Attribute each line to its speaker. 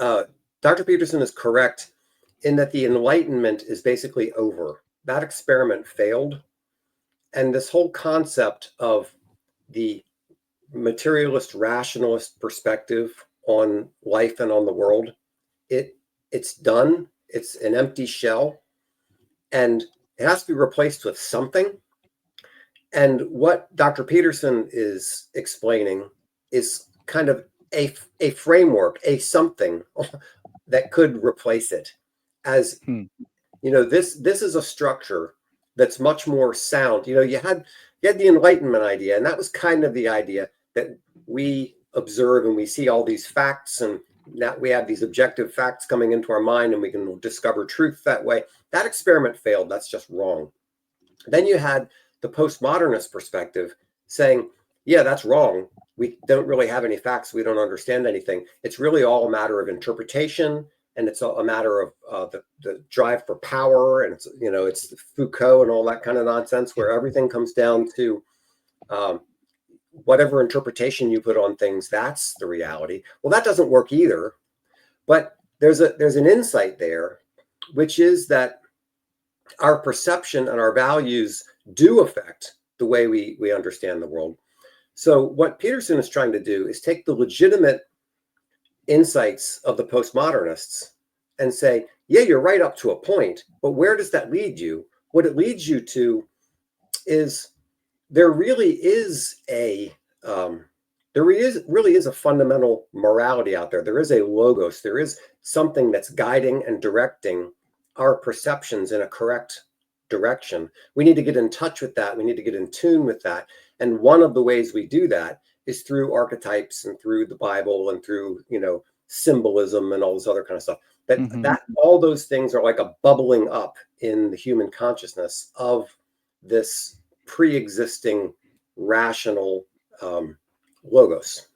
Speaker 1: uh, Dr. Peterson is correct in that the Enlightenment is basically over. That experiment failed. And this whole concept of the materialist rationalist perspective on life and on the world, it's done. It's an empty shell, and it has to be replaced with something. And what Dr. Peterson is explaining is kind of a framework, a something that could replace it. As this is a structure that's much more sound. You had the Enlightenment idea, and that was kind of the idea that we observe and we see all these facts, and now we have these objective facts coming into our mind, and we can discover truth that way. That experiment failed. That's just wrong. Then you had the postmodernist perspective saying, yeah, that's wrong. We don't really have any facts. We don't understand anything. It's really all a matter of interpretation, and it's a matter of the drive for power, and it's Foucault and all that kind of nonsense, where everything comes down to whatever interpretation you put on things. That's the reality. Well, that doesn't work either. But there's an insight there, which is that our perception and our values do affect the way we understand the world. So what Peterson is trying to do is take the legitimate insights of the postmodernists and say, yeah, you're right up to a point, but where does that lead you? What it leads you to is there really is a fundamental morality out there. There is a logos. There is something that's guiding and directing our perceptions in a correct direction. We need to get in touch with that. We need to get in tune with that. And one of the ways we do that is through archetypes and through the Bible and through, symbolism and all this other kind of stuff. That all those things are like a bubbling up in the human consciousness of this pre-existing rational logos.